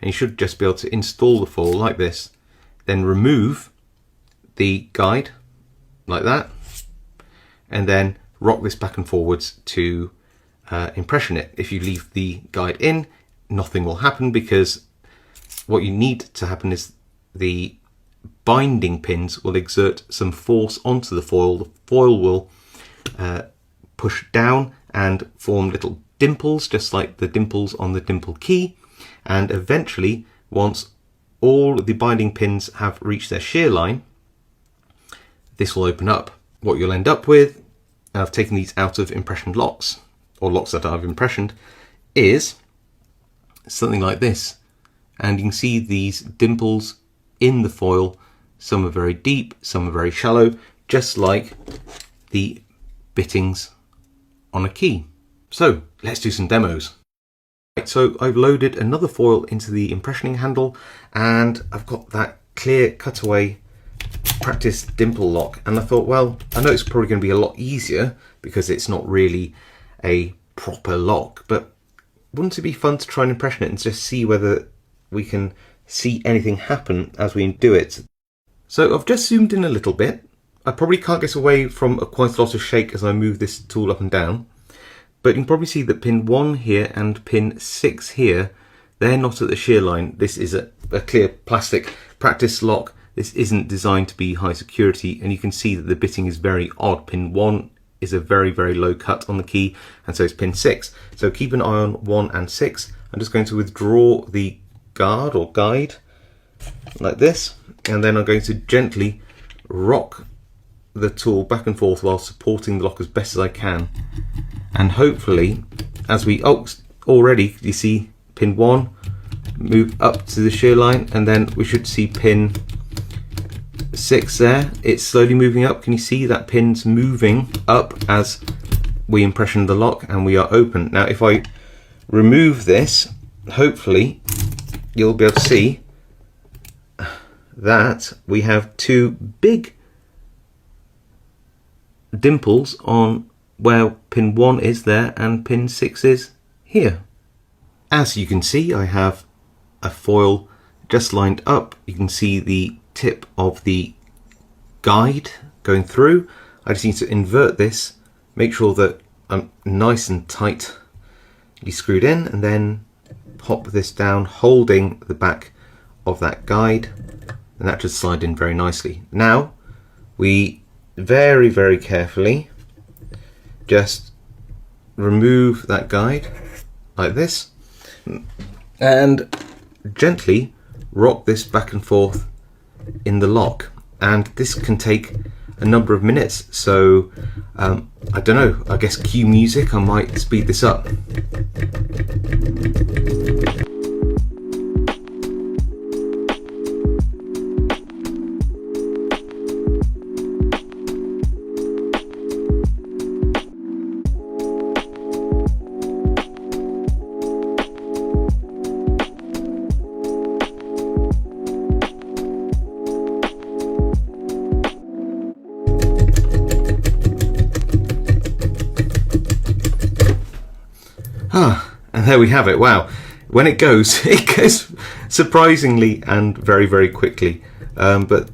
and you should just be able to install the foil like this, then remove the guide like that, and then rock this back and forwards to impression it. If you leave the guide in, nothing will happen, because what you need to happen is the binding pins will exert some force onto the foil. The foil will push down and form little dimples, just like the dimples on the dimple key, and eventually, once all the binding pins have reached their shear line, this will open up. What you'll end up with, and I've taken these out of impressioned locks, or locks that I've impressioned, is something like this. And you can see these dimples in the foil. Some are very deep, some are very shallow, just like the bittings on a key. So let's do some demos. Right, so I've loaded another foil into the impressioning handle, and I've got that clear cutaway practice dimple lock, and I thought, well, I know it's probably going to be a lot easier because it's not really a proper lock, but wouldn't it be fun to try and impression it and just see whether we can see anything happen as we do it? So I've just zoomed in a little bit. I probably can't get away from quite a lot of shake as I move this tool up and down, but you can probably see that pin 1 here and pin 6 here, they're not at the shear line. This is a clear plastic practice lock. This isn't designed to be high security, and you can see that the bitting is very odd. Pin 1 is a very, very low cut on the key, and so is pin 6. So keep an eye on 1 and 6. I'm just going to withdraw the guard or guide like this, and then I'm going to gently rock the tool back and forth while supporting the lock as best as I can. And hopefully, as we, already you see pin 1 move up to the shear line, and then we should see pin 6 there. It's slowly moving up. Can you see that pin's moving up as we impression the lock, and we are open. Now if I remove this, hopefully you'll be able to see that we have two big dimples on where pin 1 is there and pin 6 is here. As you can see, I have a foil just lined up. You can see the tip of the guide going through. I just need to invert this, make sure that I'm nice and tightly screwed in, and then pop this down holding the back of that guide, and that should slide in very nicely. Now we very, very carefully just remove that guide like this and gently rock this back and forth in the lock, and this can take a number of minutes. So I don't know, I guess cue music, I might speed this up. And there we have it. Wow, when it goes surprisingly and very, very quickly. But